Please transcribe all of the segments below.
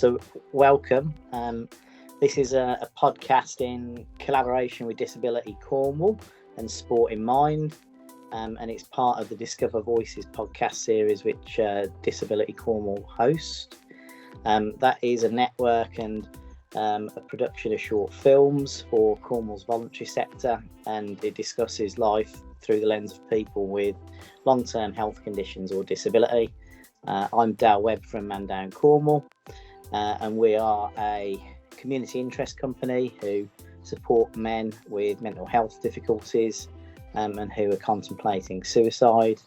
So welcome. This is a podcast in collaboration with Disability Cornwall and Sport in Mind, and it's part of the Discover Voices podcast series which Disability Cornwall hosts. That is a network and a production of short films for Cornwall's voluntary sector, and it discusses life through the lens of people with long-term health conditions or disability. I'm Dale Webb from Mandown, Cornwall, and we are a community interest company who support men with mental health difficulties and who are contemplating suicide.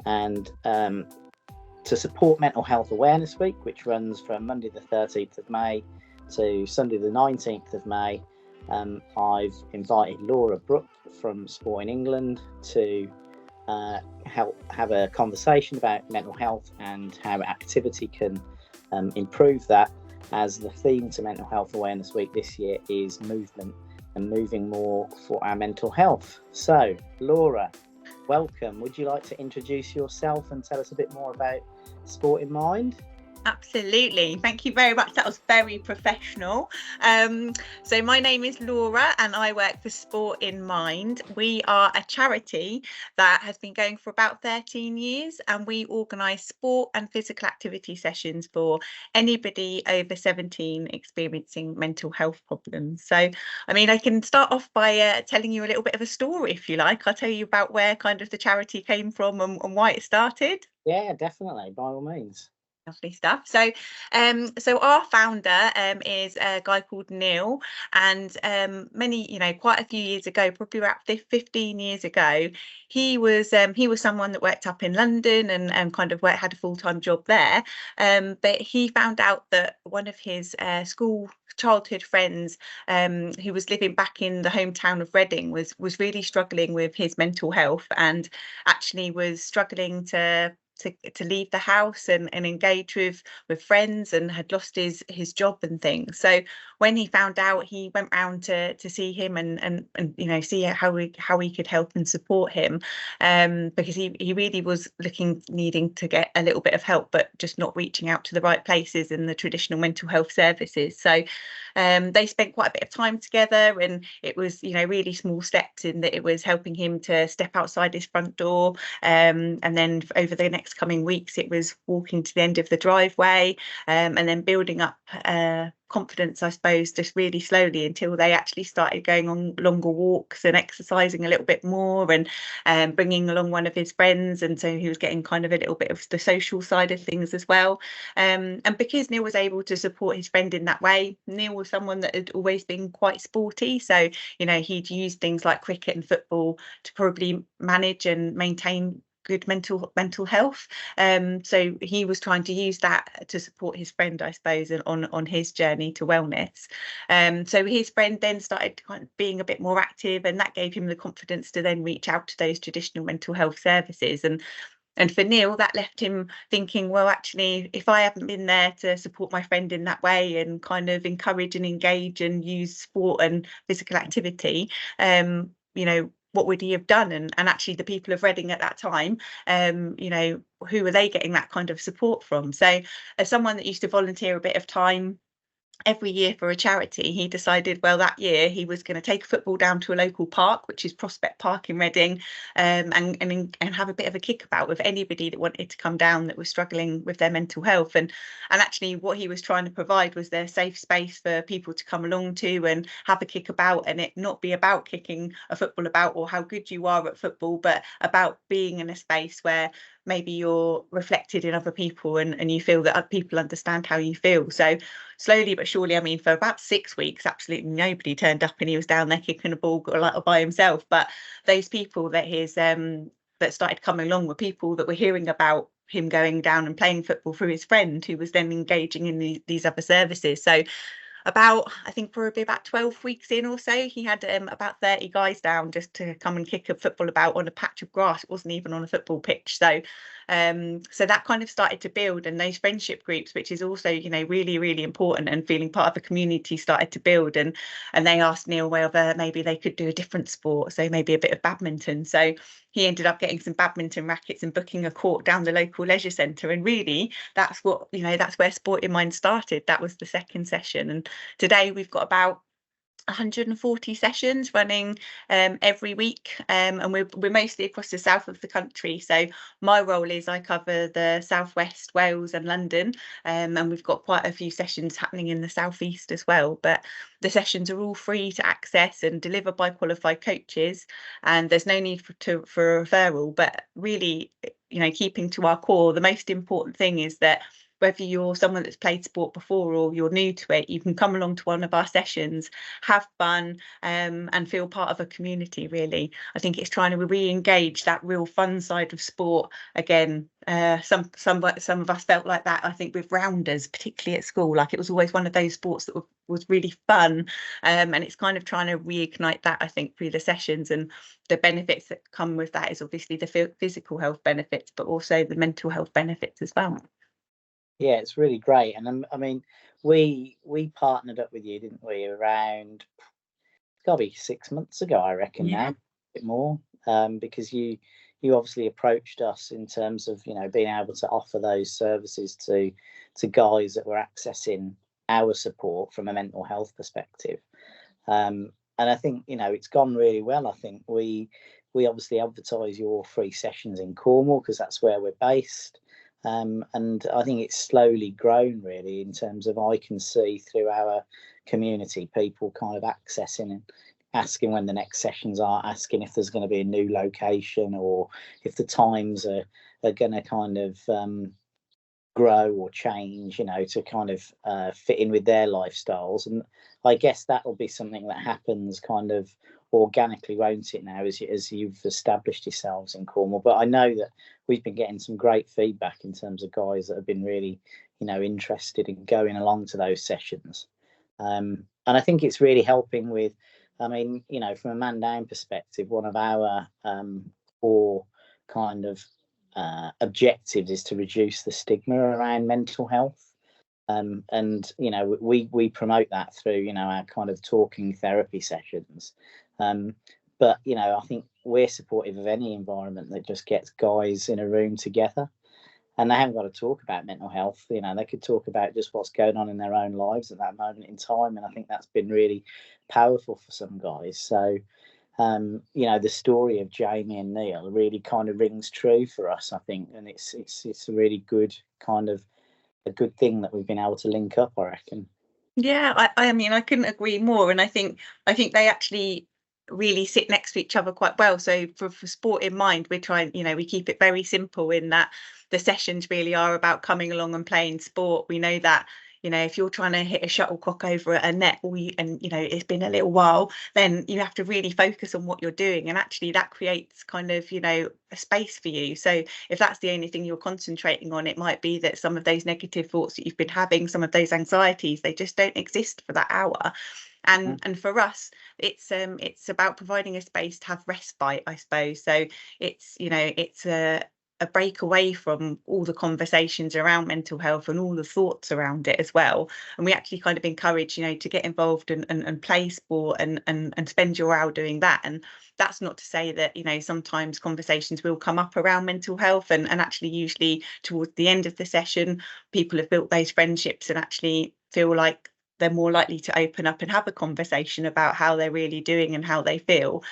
And to support Mental Health Awareness Week, which runs from Monday the 13th of May to Sunday the 19th of May, I've invited Laura Brook from Sport in England to help have a conversation about mental health and how activity can improve that, as the theme to Mental Health Awareness Week this year is movement and moving more for our mental health. So, Laura, welcome. Would you like to introduce yourself and tell us a bit more about Sport in Mind? Absolutely. Thank you very much. That was very professional. So my name is Laura and I work for Sport in Mind. We are a charity that has been going for about 13 years, and we organise sport and physical activity sessions for anybody over 17 experiencing mental health problems. So, I mean, I can start off by telling you a little bit of a story if you like. I'll tell you about where kind of the charity came from and why it started. Yeah, definitely, by all means. Lovely stuff. So our founder is a guy called Neil, and quite a few years ago, probably about 15 years ago, he was someone that worked up in London and had a full-time job there, but he found out that one of his school childhood friends who was living back in the hometown of Reading was really struggling with his mental health, and actually was struggling to leave the house and engage with friends, and had lost his job and things. So when he found out, he went round to see him and see how he could help and support him, because he really was needing to get a little bit of help, but just not reaching out to the right places in the traditional mental health services. So they spent quite a bit of time together, and it was really small steps in that it was helping him to step outside his front door, and then over the next coming weeks it was walking to the end of the driveway, and then building up confidence, I suppose, just really slowly until they actually started going on longer walks and exercising a little bit more, and bringing along one of his friends, and so he was getting kind of a little bit of the social side of things as well. And because Neil was able to support his friend in that way, Neil was someone that had always been quite sporty, so he'd use things like cricket and football to probably manage and maintain good mental health. So he was trying to use that to support his friend, I suppose, on his journey to wellness. So his friend then started kind of being a bit more active, and that gave him the confidence to then reach out to those traditional mental health services. And for Neil, that left him thinking, well, actually, if I haven't been there to support my friend in that way and kind of encourage and engage and use sport and physical activity, what would he have done? And actually the people of Reading at that time, who were they getting that kind of support from? So as someone that used to volunteer a bit of time every year for a charity, he decided, well, that year he was going to take football down to a local park, which is Prospect Park in Reading, and have a bit of a kickabout with anybody that wanted to come down that was struggling with their mental health. And actually what he was trying to provide was their safe space for people to come along to and have a kickabout, and it not be about kicking a football about or how good you are at football, but about being in a space where maybe you're reflected in other people and you feel that other people understand how you feel. So slowly but surely, I mean, for about 6 weeks, absolutely nobody turned up, and he was down there kicking a ball by himself. But those people that that started coming along were people that were hearing about him going down and playing football through his friend, who was then engaging in these other services. So I think probably about 12 weeks in or so, he had about 30 guys down just to come and kick a football about on a patch of grass. It wasn't even on a football pitch. So So that kind of started to build, and those friendship groups, which is also, you know, really, really important, and feeling part of a community started to build. And they asked Neil whether maybe they could do a different sport, so maybe a bit of badminton. So he ended up getting some badminton rackets and booking a court down the local leisure centre. And really, that's what, you know, that's where Sport in Mind started. That was the second session. And today we've got about 140 sessions running every week, and we're mostly across the south of the country. So my role is I cover the southwest, Wales and London, and we've got quite a few sessions happening in the southeast as well. But the sessions are all free to access and delivered by qualified coaches, and there's no need for a referral. But really, you know, keeping to our core, the most important thing is that whether you're someone that's played sport before or you're new to it, you can come along to one of our sessions, have fun, and feel part of a community. Really, I think it's trying to re-engage that real fun side of sport again. Some of us felt like that, I think, with rounders, particularly at school. Like, it was always one of those sports that was really fun, and it's kind of trying to reignite that, I think, through the sessions. And the benefits that come with that is obviously the physical health benefits, but also the mental health benefits as well. Yeah, it's really great. And I mean, we partnered up with you, didn't we, around, it's got to be 6 months ago, I reckon. Yeah. Now, a bit more, because you obviously approached us in terms of, you know, being able to offer those services to guys that were accessing our support from a mental health perspective. And I think, you know, it's gone really well. I think we obviously advertise your free sessions in Cornwall because that's where we're based. And I think it's slowly grown, really, in terms of, I can see through our community people kind of accessing and asking when the next sessions are, asking if there's going to be a new location, or if the times are going to kind of grow or change, you know, to kind of fit in with their lifestyles. And I guess that will be something that happens kind of organically, won't it, now, as you've established yourselves in Cornwall. But I know that we've been getting some great feedback in terms of guys that have been really, you know, interested in going along to those sessions. And I think it's really helping with, I mean, you know, from a man down perspective, one of our core kind of objectives is to reduce the stigma around mental health. And you know, we promote that through, you know, our kind of talking therapy sessions. But you know, I think we're supportive of any environment that just gets guys in a room together, and they haven't got to talk about mental health. You know, they could talk about just what's going on in their own lives at that moment in time. And I think that's been really powerful for some guys. So you know, the story of Jamie and Neil really kind of rings true for us, I think, and it's a really good kind of a good thing that we've been able to link up, I reckon. Yeah, I mean, I couldn't agree more. And I think they actually really sit next to each other quite well. So for Sport in Mind, we're trying, you know, we keep it very simple in that the sessions really are about coming along and playing sport. We know that, you know, if you're trying to hit a shuttlecock over a net, and you know, it's been a little while, then you have to really focus on what you're doing. And actually that creates kind of, you know, a space for you. So if that's the only thing you're concentrating on, it might be that some of those negative thoughts that you've been having, some of those anxieties, they just don't exist for that hour. And for us, it's about providing a space to have respite, I suppose. So it's, you know, it's a break away from all the conversations around mental health and all the thoughts around it as well. And we actually kind of encourage, you know, to get involved and play sport and spend your hour doing that. And that's not to say that, you know, sometimes conversations will come up around mental health, and actually usually towards the end of the session, people have built those friendships and actually feel like they're more likely to open up and have a conversation about how they're really doing and how they feel,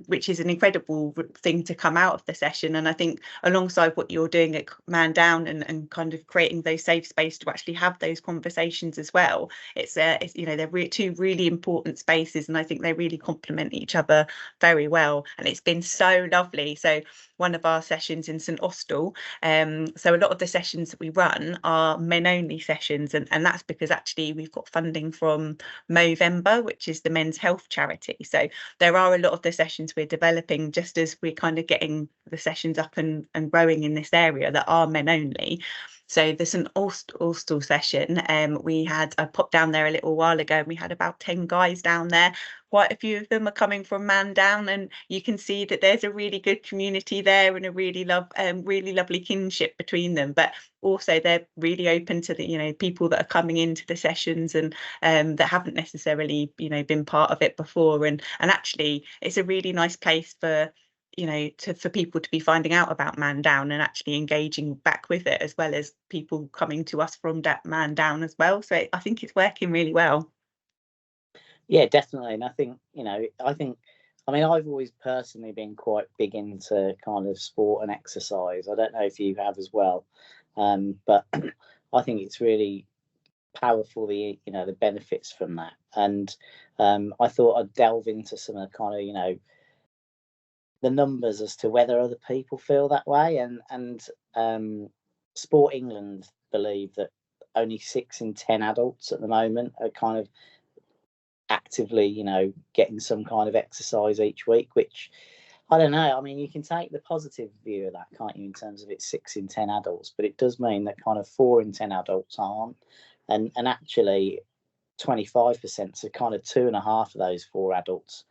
which is an incredible thing to come out of the session. And I think alongside what you're doing at Man Down and kind of creating those safe space to actually have those conversations as well, it's you know, they're two really important spaces, and I think they really complement each other very well. And it's been so lovely. So one of our sessions in St Austell, so a lot of the sessions that we run are men only sessions, and that's because actually we've got funding from Movember, which is the men's health charity. So there are a lot of the sessions we're developing just as we're kind of getting the sessions up and growing in this area that are men only. So there's an Ulster session. I popped down there a little while ago, and we had about 10 guys down there. Quite a few of them are coming from Mandown, and you can see that there's a really good community there and a really lovely kinship between them. But also they're really open to the people that are coming into the sessions and that haven't necessarily been part of it before. And actually, it's a really nice place for for people to be finding out about Mandown and actually engaging back with it, as well as people coming to us from Mandown as well. So I think it's working really well. Yeah, definitely. And I think, I've always personally been quite big into kind of sport and exercise. I don't know if you have as well, but I think it's really powerful, the benefits from that. And I thought I'd delve into some of the kind of the numbers as to whether other people feel that way. And Sport England believe that only 6 in 10 adults at the moment are kind of actively getting some kind of exercise each week, which I don't know. I mean, you can take the positive view of that, can't you, in terms of it's 6 in 10 adults, but it does mean that kind of 4 in 10 adults aren't, and actually 25%, so kind of 2.5 of those 4 adults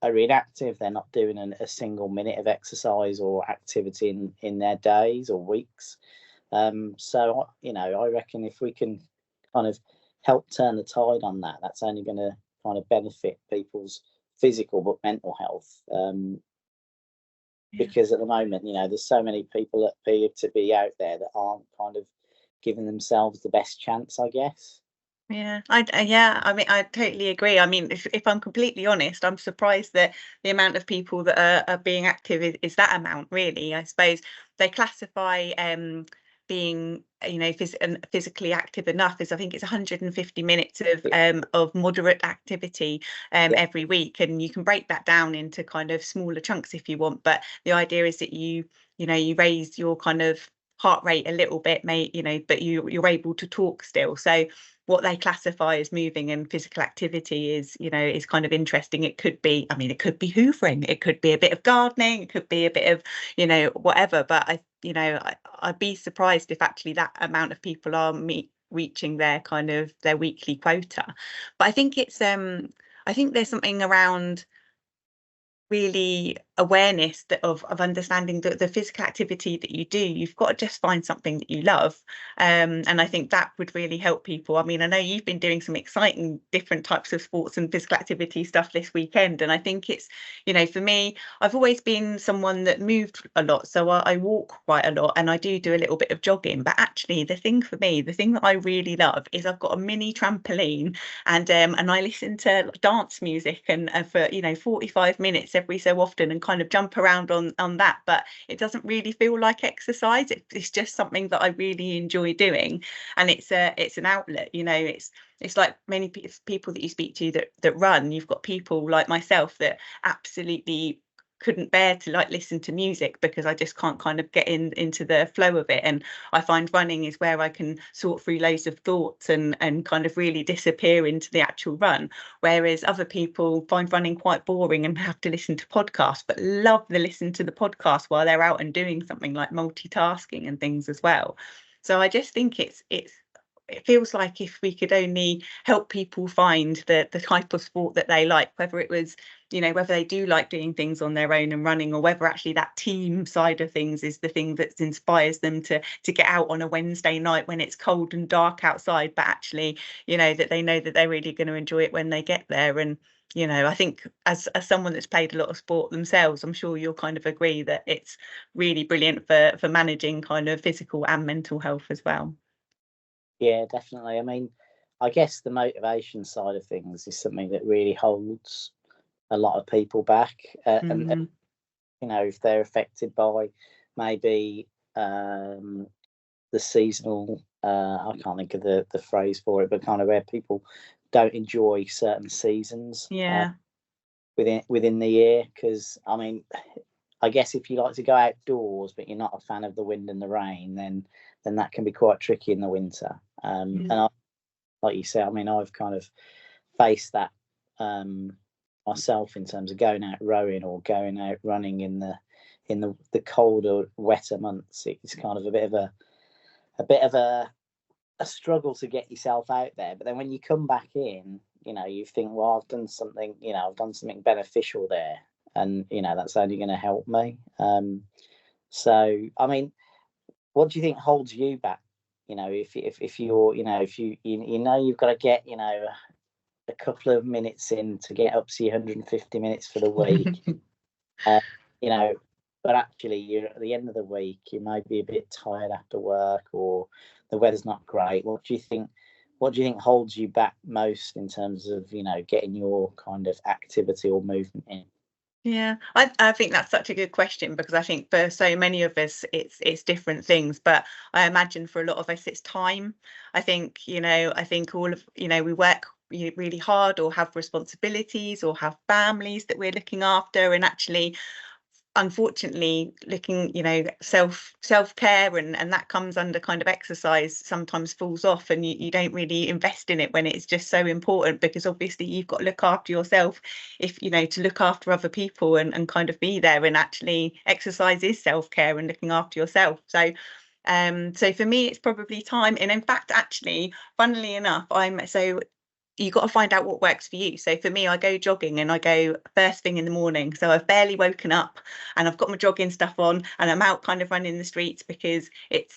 are inactive. They're not doing a single minute of exercise or activity in their days or weeks. So I reckon if we can kind of help turn the tide on that, that's only going to kind of benefit people's physical but mental health. Because at the moment, there's so many people that appear to be out there that aren't kind of giving themselves the best chance, I guess. Yeah, I mean, I totally agree. I mean, if I'm completely honest, I'm surprised that the amount of people that are being active is that amount, really. I suppose they classify being physically active enough as, I think it's 150 minutes of moderate activity every week, and you can break that down into kind of smaller chunks if you want, but the idea is that you raise your kind of heart rate a little bit, but you're able to talk still. So what they classify as moving and physical activity is kind of interesting. It could be hoovering, it could be a bit of gardening, it could be a bit of whatever, but I'd be surprised if actually that amount of people are reaching their kind of their weekly quota. But I think it's I think there's something around really awareness of understanding that the physical activity that you do, you've got to just find something that you love, and I think that would really help people. I mean, I know you've been doing some exciting different types of sports and physical activity stuff this weekend, and I think it's for me, I've always been someone that moved a lot, so I walk quite a lot, and I do a little bit of jogging. But actually, the thing that I really love is I've got a mini trampoline, and I listen to dance music and for 45 minutes every so often, and kind of jump around on that. But it doesn't really feel like exercise. It's just something that I really enjoy doing, and it's an outlet. It's like many people that you speak to that run. You've got people like myself that absolutely couldn't bear to listen to music because I just can't kind of get into the flow of it. And I find running is where I can sort through loads of thoughts and kind of really disappear into the actual run. Whereas other people find running quite boring and have to listen to podcasts, but love to listen to the podcast while they're out and doing something like multitasking and things as well. So I just think it feels like if we could only help people find the type of sport that they like, whether it was, whether they do like doing things on their own and running, or whether actually that team side of things is the thing that inspires them to get out on a Wednesday night when it's cold and dark outside, but actually, that they know that they're really going to enjoy it when they get there. And I think as someone that's played a lot of sport themselves, I'm sure you'll kind of agree that it's really brilliant for managing kind of physical and mental health as well. Yeah, definitely. I mean, I guess the motivation side of things is something that really holds a lot of people back. And if they're affected by maybe the seasonal, I can't think of the phrase for it, but kind of where people don't enjoy certain seasons within the year. Because, I mean, I guess if you like to go outdoors but you're not a fan of the wind and the rain, then that can be quite tricky in the winter. And like you say, I mean, I've kind of faced that myself in terms of going out rowing or going out running in in the colder, wetter months, it's kind of a bit of a struggle to get yourself out there. But then when you come back in, you think, well, I've done something beneficial there, and that's only going to help me. So I mean, what do you think holds you back? If you're, if you've got to get, a couple of minutes in to get up to your 150 minutes for the week, you know, but actually you're at the end of the week, you might be a bit tired after work, or the weather's not great. What do you think holds you back most in terms of, getting your kind of activity or movement in? Yeah, I think that's such a good question, because I think for so many of us it's different things, but I imagine for a lot of us it's time. I think all of we work really hard, or have responsibilities, or have families that we're looking after, and actually, unfortunately, looking self-care and that comes under kind of exercise sometimes falls off, and you don't really invest in it when it's just so important, because obviously you've got to look after yourself, if to look after other people, and kind of be there, and actually exercise is self-care and looking after yourself. So for me it's probably time. And in fact, actually, funnily enough, you got to find out what works for you. So for me, I go jogging, and I go first thing in the morning. So I've barely woken up, and I've got my jogging stuff on, and I'm out kind of running the streets, because it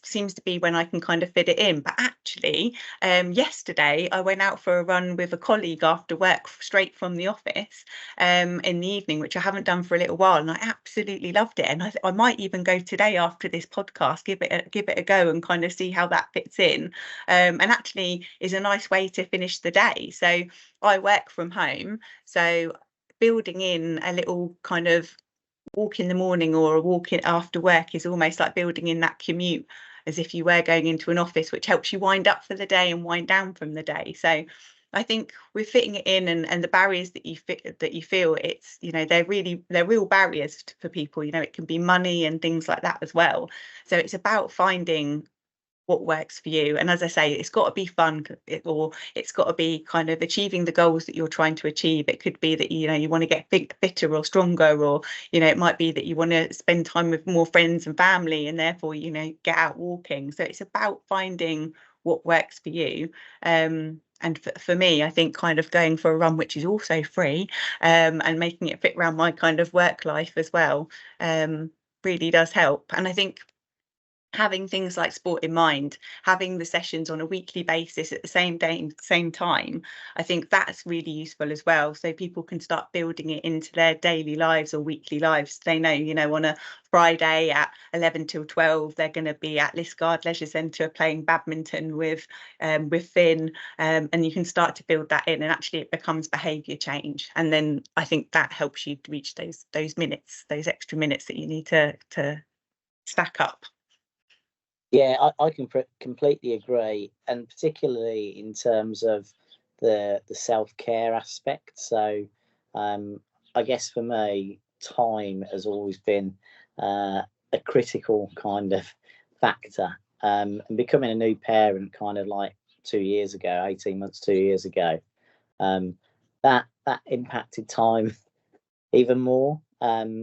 seems to be when I can kind of fit it in. But actually, yesterday I went out for a run with a colleague after work, straight from the office, in the evening, which I haven't done for a little while, and I absolutely loved it. And I might even go today after this podcast, give it a go, and kind of see how that fits in. And actually is a nice way to finish the day. So I work from home, so building in a little kind of walk in the morning or a walk in after work is almost like building in that commute, as if you were going into an office, which helps you wind up for the day and wind down from the day. So I think we're fitting it in, and the barriers that you feel, it's they're real barriers for people. It can be money and things like that as well. So it's about finding what works for you. And as I say, it's got to be fun, or it's got to be kind of achieving the goals that you're trying to achieve. It could be that you want to get fitter or stronger, or it might be that you want to spend time with more friends and family, and therefore get out walking. So it's about finding what works for you. And for me, I think kind of going for a run, which is also free, and making it fit around my kind of work life as well, really does help. And I think having things like sport in mind, having the sessions on a weekly basis at the same day, same time, I think that's really useful as well. So people can start building it into their daily lives or weekly lives. They know, on a Friday at 11 till 12, they're going to be at Liskeard Leisure Centre playing badminton with Finn, and you can start to build that in, and actually it becomes behaviour change. And then I think that helps you to reach those minutes, those extra minutes that you need to stack up. Yeah, I can completely agree, and particularly in terms of the self-care aspect. So I guess for me, time has always been a critical kind of factor. And becoming a new parent kind of like 2 years ago, 18 months, 2 years ago, that impacted time even more. But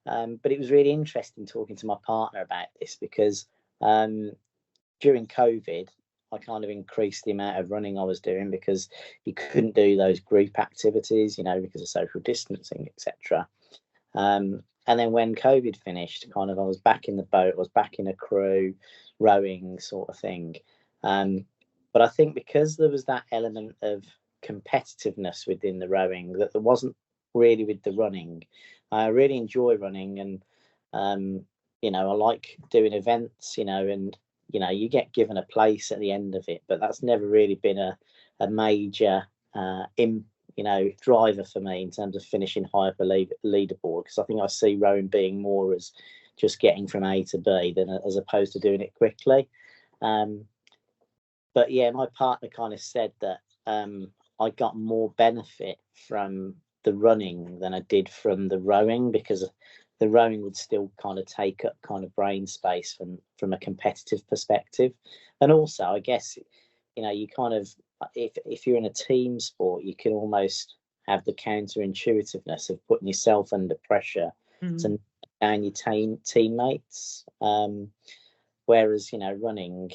it was really interesting talking to my partner about this, because during COVID, I kind of increased the amount of running I was doing, because you couldn't do those group activities, because of social distancing, etc. And then when COVID finished, kind of I was back in the boat, I was back in a crew, rowing sort of thing. But I think because there was that element of competitiveness within the rowing that there wasn't really with the running. I really enjoy running, and I like doing events, and you get given a place at the end of it, but that's never really been a major driver for me in terms of finishing high up a leaderboard, because I think I see rowing being more as just getting from A to B than as opposed to doing it quickly. But yeah, my partner kind of said that I got more benefit from the running than I did from the rowing, because the rowing would still kind of take up kind of brain space from a competitive perspective. And also, I guess, you kind of, if you're in a team sport, you can almost have the counterintuitiveness of putting yourself under pressure to down your teammates. Whereas, running,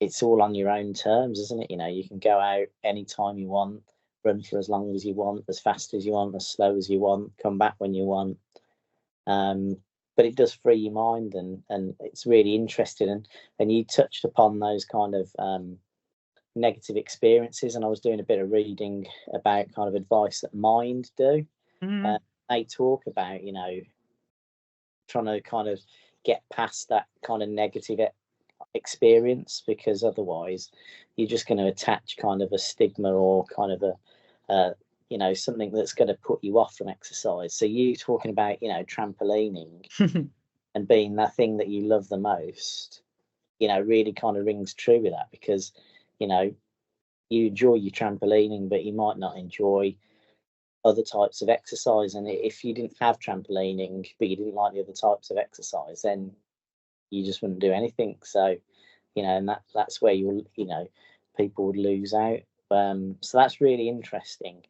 it's all on your own terms, isn't it? You can go out anytime you want, run for as long as you want, as fast as you want, as slow as you want, come back when you want. But it does free your mind, and it's really interesting. And you touched upon those kind of negative experiences, and I was doing a bit of reading about kind of advice that Mind do. They talk about, trying to kind of get past that kind of negative experience, because otherwise you're just going to attach kind of a stigma or kind of a something that's going to put you off from exercise. So you talking about trampolining and being that thing that you love the most, really kind of rings true with that, because you enjoy your trampolining, but you might not enjoy other types of exercise. And if you didn't have trampolining but you didn't like the other types of exercise, then you just wouldn't do anything. So and that's where people would lose out. So that's really interesting.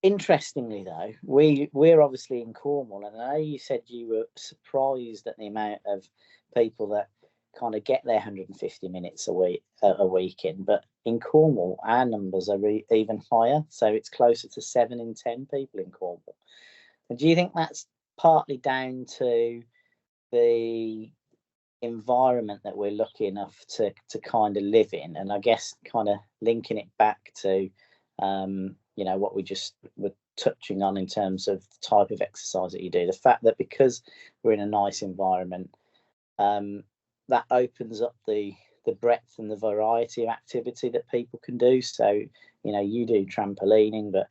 Interestingly, though, we're obviously in Cornwall, and I know you said you were surprised at the amount of people that kind of get their 150 minutes a week in. But in Cornwall, our numbers are even higher, so it's closer to 7 in 10 people in Cornwall. And do you think that's partly down to the environment that we're lucky enough to kind of live in, and I guess kind of linking it back to what we just were touching on in terms of the type of exercise that you do, the fact that because we're in a nice environment, that opens up the breadth and the variety of activity that people can do. So you do trampolining, but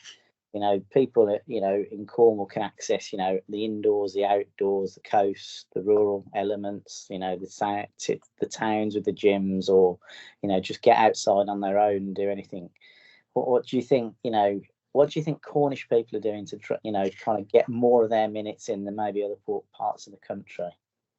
people that in Cornwall can access the indoors, the outdoors, the coast, the rural elements, the towns with the gyms, or just get outside on their own and do anything. What do you think? What do you think Cornish people are doing to trying to get more of their minutes in than maybe other parts of the country?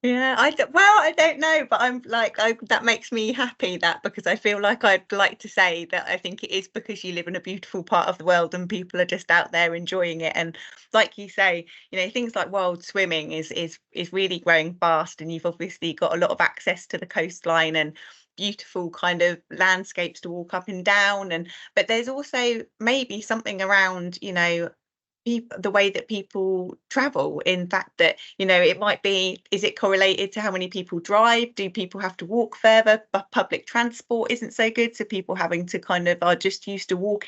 Yeah, I don't know, but I'm like, that makes me happy, that, because I feel like I'd like to say that I think it is because you live in a beautiful part of the world and people are just out there enjoying it. And like you say, things like wild swimming is really growing fast, and you've obviously got a lot of access to the coastline and beautiful kind of landscapes to walk up and down. But there's also maybe something around, the way that people travel, in fact, that it might be, is it correlated to how many people drive? Do people have to walk further? But public transport isn't so good, so people having to kind of are just used to walk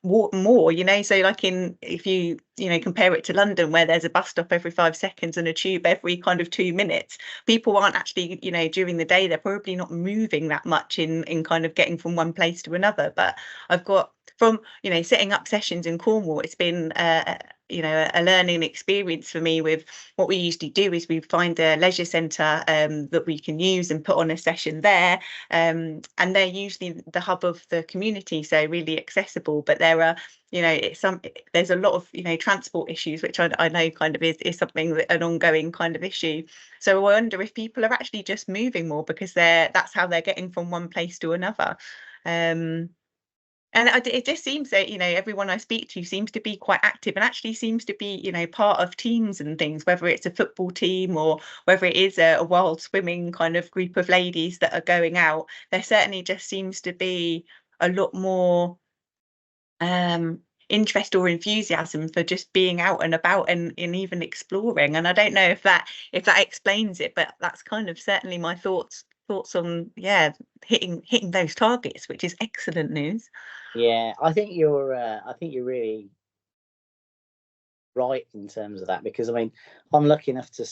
more, so like if you compare it to London, where there's a bus stop every 5 seconds and a tube every kind of 2 minutes, people aren't actually, during the day, they're probably not moving that much in kind of getting from one place to another. But I've got, from setting up sessions in Cornwall, it's been a learning experience for me. With what we usually do is we find a leisure centre that we can use and put on a session there, and they're usually the hub of the community, so really accessible. But there are there's a lot of transport issues, which I know kind of is something an ongoing kind of issue. So I wonder if people are actually just moving more because that's how they're getting from one place to another. And it just seems that, everyone I speak to seems to be quite active and actually seems to be, part of teams and things, whether it's a football team or whether it is a wild swimming kind of group of ladies that are going out. There certainly just seems to be a lot more interest or enthusiasm for just being out and about and even exploring. And I don't know if that explains it, but that's kind of certainly my thoughts on hitting those targets, which is excellent news. Yeah, I think you're really right in terms of that, because I mean, I'm lucky enough to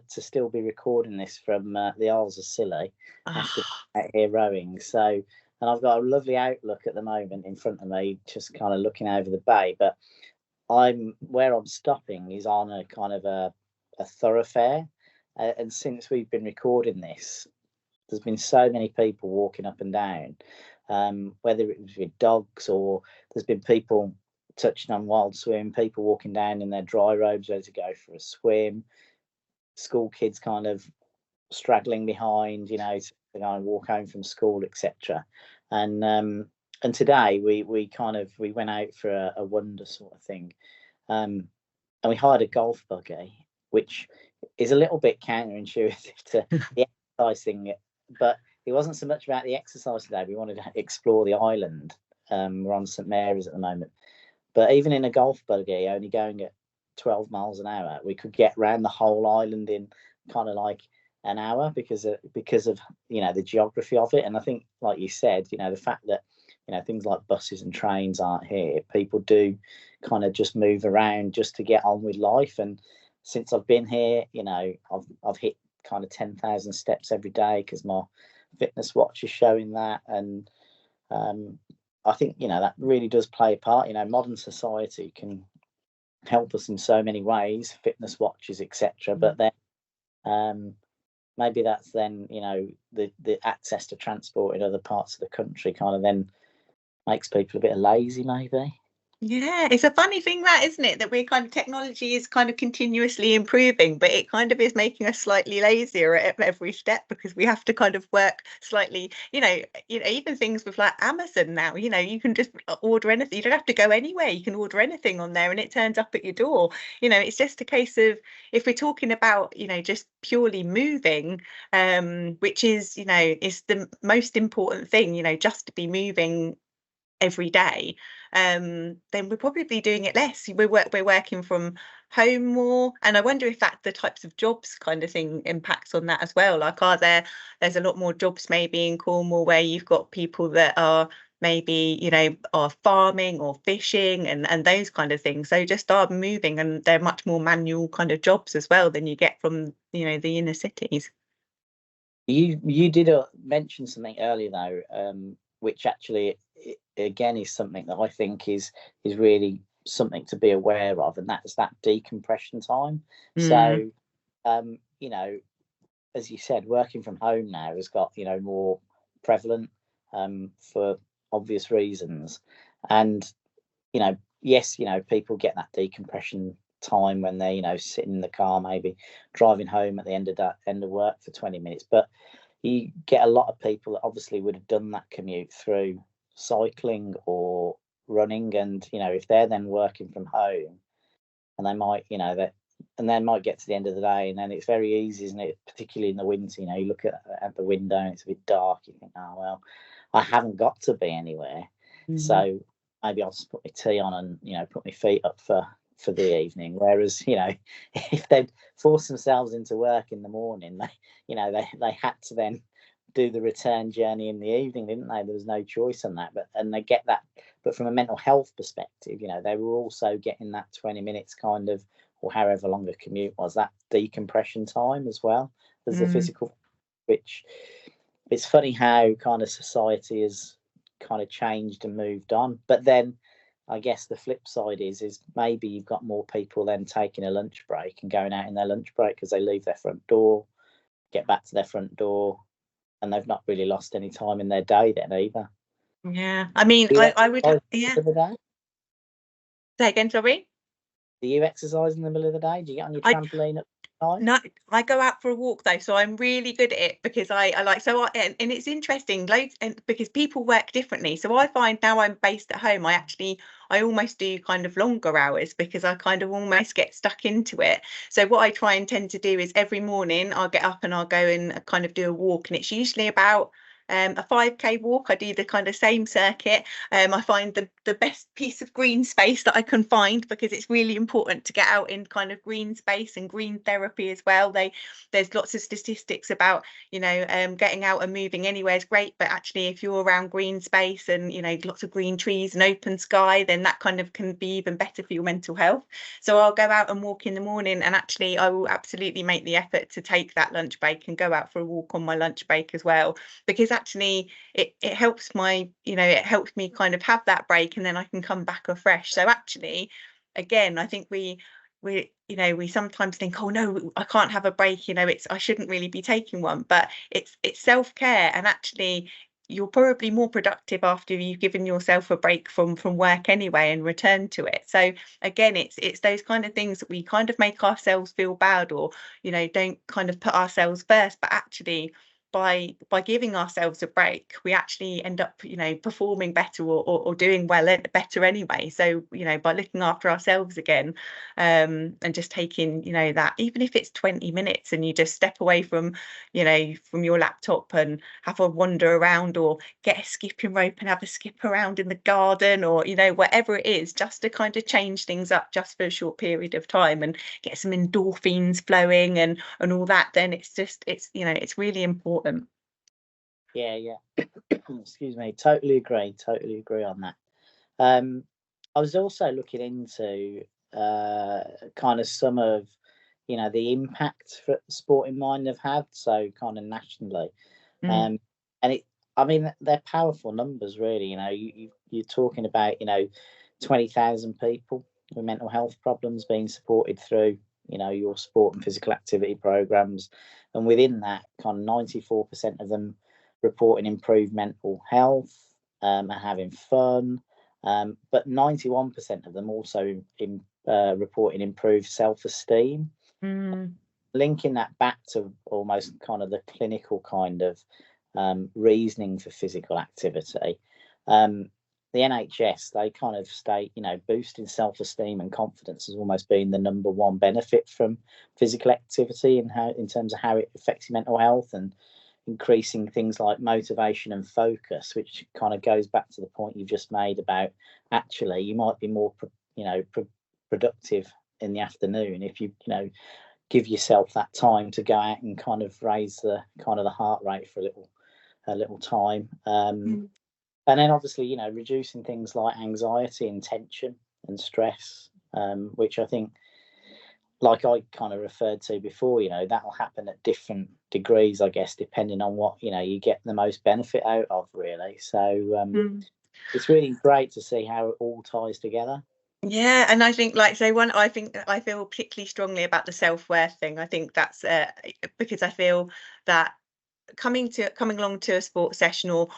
still be recording this from the Isles of Scilly after out here rowing. So, and I've got a lovely outlook at the moment in front of me, just kind of looking over the bay. But where I'm stopping is on a kind of a thoroughfare, and since we've been recording this, there's been so many people walking up and down, whether it was with dogs, or there's been people touching on wild swim, people walking down in their dry robes ready to go for a swim, school kids kind of straggling behind, to go and walk home from school, etc. And today we went out for a wonder sort of thing, and we hired a golf buggy, which is a little bit counterintuitive to the exercise thing. But it wasn't so much about the exercise today. We wanted to explore the island. We're on St Mary's at the moment. But even in a golf buggy, only going at 12 miles an hour, we could get around the whole island in kind of like an hour because of the geography of it. And I think, like you said, the fact that things like buses and trains aren't here, people do kind of just move around just to get on with life. And since I've been here, I've hit kind of 10,000 steps every day because my fitness watch is showing that. And I think that really does play a part. Modern society can help us in so many ways, fitness watches, etc. But then maybe that's then the access to transport in other parts of the country kind of then makes people a bit lazy, maybe. Yeah, it's a funny thing that, isn't it, that we're kind of technology is kind of continuously improving, but it kind of is making us slightly lazier at every step because we have to kind of work slightly, even things with like Amazon now, you can just order anything. You don't have to go anywhere. You can order anything on there and it turns up at your door. It's just a case of, if we're talking about, just purely moving, which is, is the most important thing, just to be moving every day, then we're probably doing it less. We're working from home more, and I wonder if that the types of jobs kind of thing impacts on that as well. Like, there's a lot more jobs maybe in Cornwall where you've got people that are maybe are farming or fishing and those kind of things, so just are moving, and they're much more manual kind of jobs as well than you get from the inner cities. You did mention something earlier though, which actually again is something that I think is really something to be aware of, and that's that decompression time. So as you said, working from home now has got more prevalent for obvious reasons. And yes, people get that decompression time when they're sitting in the car, maybe driving home at the end of work for 20 minutes. But you get a lot of people that obviously would have done that commute through cycling or running, and if they're then working from home, and they might and then might get to the end of the day, and then it's very easy, isn't it, particularly in the winter, you look at the window and it's a bit dark, you think, oh well, I haven't got to be anywhere. So maybe I'll just put my tea on and put my feet up for the evening. Whereas if they'd forced themselves into work in the morning, they had to then do the return journey in the evening, didn't they? There was no choice on that. And they get that. But from a mental health perspective, they were also getting that 20 minutes kind of, or however long the commute was, that decompression time as well as the physical, which it's funny how kind of society has kind of changed and moved on. But then I guess the flip side is maybe you've got more people then taking a lunch break and going out in their lunch break because they leave their front door, get back to their front door, and they've not really lost any time in their day then either. Yeah, I mean, I would, yeah. Say again, sorry? Do you exercise in the middle of the day? Do you get on your trampoline at time? No, I go out for a walk though, so I'm really good at it because I like, and it's interesting, and because people work differently. So I find now I'm based at home, I almost do kind of longer hours because I kind of almost get stuck into it. So what I try and tend to do is every morning I'll get up and I'll go and kind of do a walk, and it's usually about a 5k walk. I do the kind of same circuit. I find the best piece of green space that I can find, because it's really important to get out in kind of green space and green therapy as well. There's lots of statistics about getting out and moving anywhere is great, but actually if you're around green space and lots of green trees and open sky, then that kind of can be even better for your mental health. So I'll go out and walk in the morning, and actually I will absolutely make the effort to take that lunch break and go out for a walk on my lunch break as well, because actually it helps it helps me kind of have that break, and then I can come back afresh. So actually, again, I think we sometimes think, oh no, I can't have a break, I shouldn't really be taking one, but it's self-care, and actually you're probably more productive after you've given yourself a break from work anyway and return to it. So again, it's those kind of things that we kind of make ourselves feel bad, or don't kind of put ourselves first, but actually by giving ourselves a break, we actually end up, performing better or doing better anyway. So, by looking after ourselves again, and just taking, that, even if it's 20 minutes and you just step away from your laptop and have a wander around, or get a skipping rope and have a skip around in the garden, or, whatever it is, just to kind of change things up just for a short period of time and get some endorphins flowing and all that, then it's really important. Yeah. Excuse me. Totally agree on that. I was also looking into kind of some of the impact that Sport in Mind have had, so kind of nationally. And I mean, they're powerful numbers, really. You're talking about 20,000 people with mental health problems being supported through your sport and physical activity programs, and within that, kind of 94% of them reporting improved mental health and having fun, but 91% of them also reporting improved self-esteem. Linking that back to almost kind of the clinical kind of reasoning for physical activity, the NHS, they kind of state, boosting self-esteem and confidence has almost been the number one benefit from physical activity, and how, in terms of how it affects your mental health, and increasing things like motivation and focus, which kind of goes back to the point you've just made about actually you might be more productive in the afternoon if you give yourself that time to go out and kind of raise the heart rate for a little time. And then obviously, reducing things like anxiety and tension and stress, which I think, like I kind of referred to before, that'll happen at different degrees, I guess, depending on what, you get the most benefit out of, really. So it's really great to see how it all ties together. Yeah, and I think, like, so I think I feel particularly strongly about the self-worth thing. I think that's because I feel that coming along to a sports session, or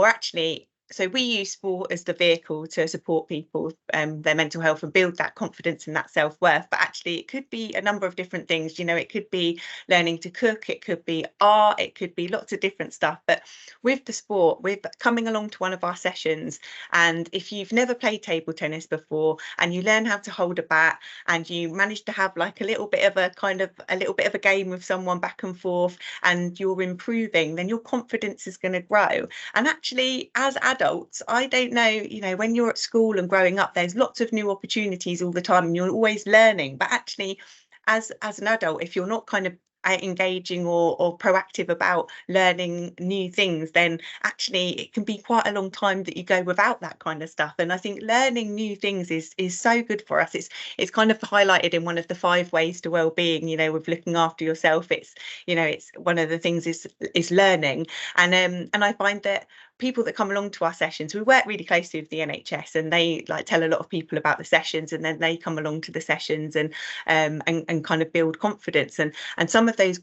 actually, so we use sport as the vehicle to support people, their mental health, and build that confidence and that self-worth. But actually, it could be a number of different things. It could be learning to cook, it could be art, it could be lots of different stuff. But with the sport, with coming along to one of our sessions, and if you've never played table tennis before and you learn how to hold a bat, and you manage to have like a little bit of a game with someone back and forth, and you're improving, then your confidence is going to grow. And actually, as adults, I don't know, when you're at school and growing up, there's lots of new opportunities all the time and you're always learning. But actually, as an adult, if you're not kind of engaging or proactive about learning new things, then actually it can be quite a long time that you go without that kind of stuff. And I think learning new things is so good for us. It's kind of highlighted in one of the 5 ways to well-being, with looking after yourself. It's one of the things is learning. And I find that people that come along to our sessions, we work really closely with the NHS, and they like tell a lot of people about the sessions, and then they come along to the sessions and kind of build confidence. And some of those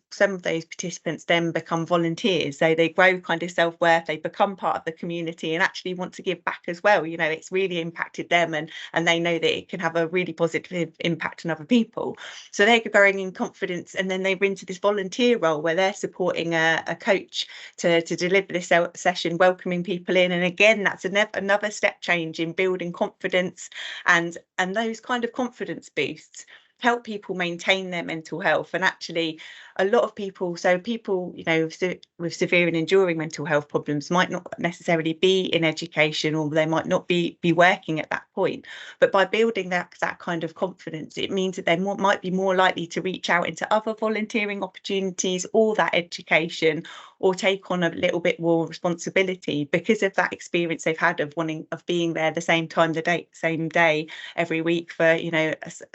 participants then become volunteers, so they grow kind of self-worth, they become part of the community and actually want to give back as well. It's really impacted them, and they know that it can have a really positive impact on other people. So they're growing in confidence, and then they're into this volunteer role where they're supporting a coach to deliver this session, welcoming people in. And again, that's another step change in building confidence, and those kind of confidence boosts help people maintain their mental health. And actually, a lot of people, with severe and enduring mental health problems, might not necessarily be in education, or they might not be working at that point. But by building that kind of confidence, it means that they might be more likely to reach out into other volunteering opportunities, or that education, or take on a little bit more responsibility because of that experience they've had of being there the same day every week for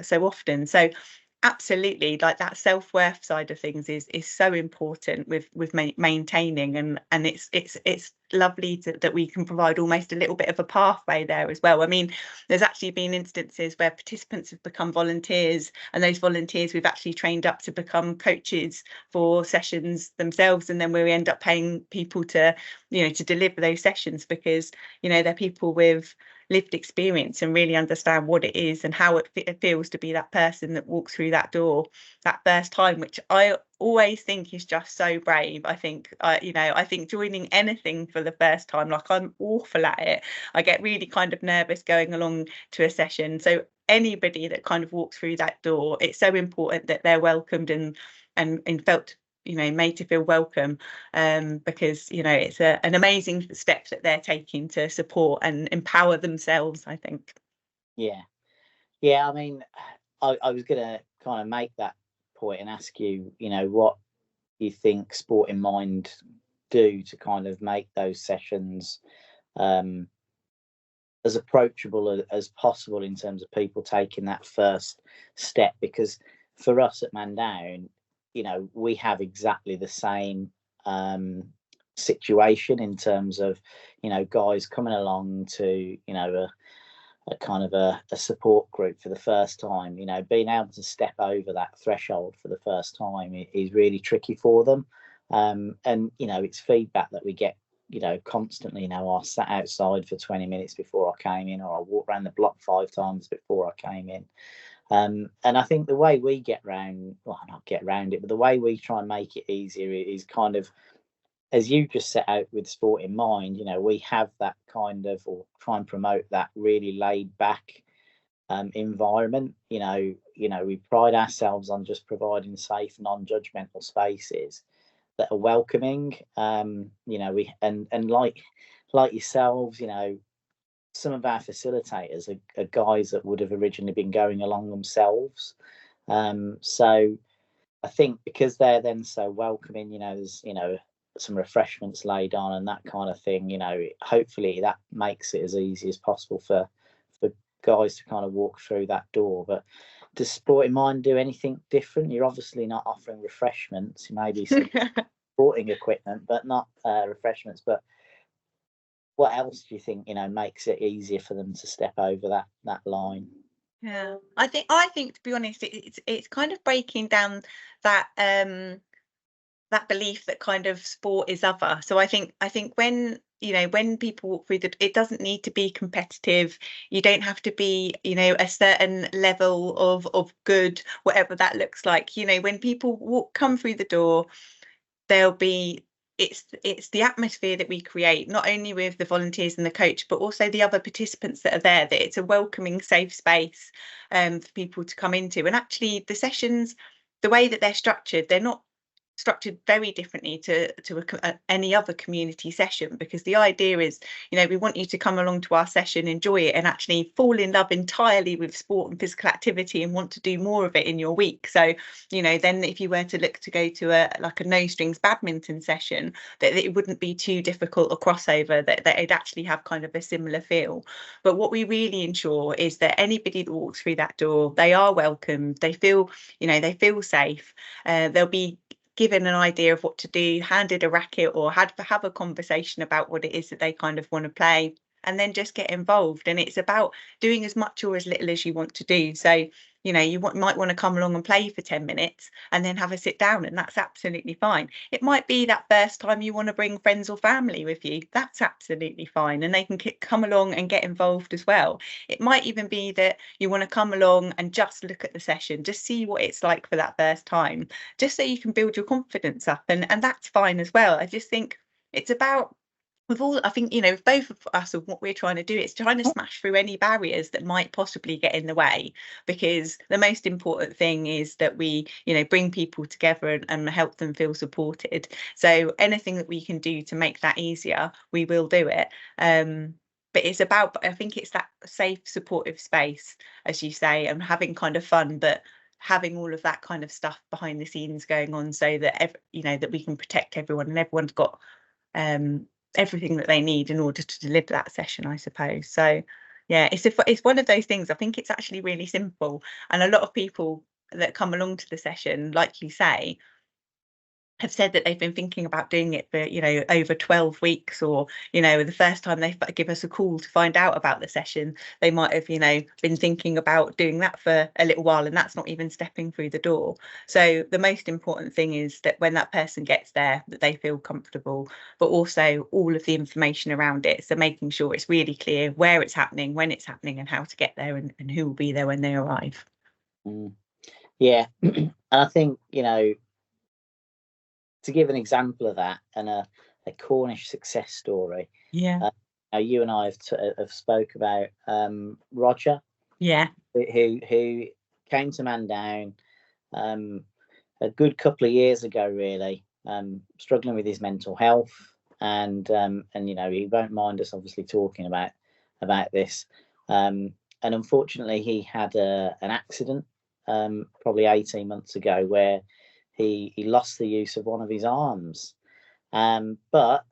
so often. So absolutely, like that self-worth side of things is so important with maintaining, and it's lovely that we can provide almost a little bit of a pathway there as well. I mean, there's actually been instances where participants have become volunteers, and those volunteers we've actually trained up to become coaches for sessions themselves, and then we end up paying people to to deliver those sessions, because they're people with lived experience and really understand what it is and how it feels to be that person that walks through that door that first time, which I always think is just so brave. I think I think joining anything for the first time, like, I'm awful at it. I get really kind of nervous going along to a session. So anybody that kind of walks through that door, it's so important that they're welcomed and felt, made to feel welcome, because it's an amazing step that they're taking to support and empower themselves, I think. Yeah, I mean, I was gonna kind of make that point and ask you, what you think Sport in Mind do to kind of make those sessions as approachable as possible in terms of people taking that first step. Because for us at Mandown, we have exactly the same situation in terms of, guys coming along to, a kind of a support group for the first time. Being able to step over that threshold for the first time is really tricky for them. And it's feedback that we get constantly. I sat outside for 20 minutes before I came in, or I walked around the block 5 times before I came in. And I think the way we get round, well, not get round it, but the way we try and make it easier is kind of, as you just set out with Sport in Mind, we have that kind of, or try and promote that really laid back environment. We pride ourselves on just providing safe, non-judgmental spaces that are welcoming. We and like yourselves, some of our facilitators are guys that would have originally been going along themselves. So I think because they're then so welcoming, there's some refreshments laid on and that kind of thing. Hopefully that makes it as easy as possible for guys to kind of walk through that door. But does Sport in Mind do anything different? You're obviously not offering refreshments, maybe some sporting equipment, but not refreshments. But what else do you think makes it easier for them to step over that line? Yeah, I think to be honest, it's kind of breaking down that that belief that kind of sport is other. So I think when when people walk through it doesn't need to be competitive. You don't have to be a certain level of good, whatever that looks like. When people come through the door, there'll be it's the atmosphere that we create, not only with the volunteers and the coach, but also the other participants that are there, that it's a welcoming, safe space for people to come into. And actually the sessions, the way that they're structured, they're not structured very differently to any other community session, because the idea is we want you to come along to our session, enjoy it, and actually fall in love entirely with sport and physical activity and want to do more of it in your week. So then if you were to look to go to a no strings badminton session, that it wouldn't be too difficult a crossover, that it'd actually have kind of a similar feel. But what we really ensure is that anybody that walks through that door, they are welcome, they feel they feel safe, they'll be given an idea of what to do, handed a racket, or have a conversation about what it is that they kind of want to play, and then just get involved. And it's about doing as much or as little as you want to do. So you might want to come along and play for 10 minutes and then have a sit down, and that's absolutely fine. It might be that first time you want to bring friends or family with you, that's absolutely fine, and they can come along and get involved as well. It might even be that you want to come along and just look at the session, just see what it's like for that first time, just so you can build your confidence up, and that's fine as well. I just think it's about, with all, I think with both of us, of what we're trying to do, it's trying to smash through any barriers that might possibly get in the way, because the most important thing is that we bring people together and help them feel supported. So anything that we can do to make that easier, we will do it. But it's about, I think it's that safe, supportive space, as you say, and having kind of fun, but having all of that kind of stuff behind the scenes going on, so that that we can protect everyone, and everyone's got everything that they need in order to deliver that session, I suppose. So yeah, it's one of those things. I think it's actually really simple, and a lot of people that come along to the session, like you say, have said that they've been thinking about doing it for, over 12 weeks, or, the first time they give us a call to find out about the session, they might have, been thinking about doing that for a little while, and that's not even stepping through the door. So the most important thing is that when that person gets there, that they feel comfortable, but also all of the information around it. So making sure it's really clear where it's happening, when it's happening, and how to get there, and who will be there when they arrive. Yeah. And I think, to give an example of that, and a Cornish success story. Yeah. You and I have spoke about Roger. Yeah. Who came to Mandown a good couple of years ago, really, struggling with his mental health, and he won't mind us obviously talking about this. And unfortunately, he had an accident probably 18 months ago where he lost the use of one of his arms. But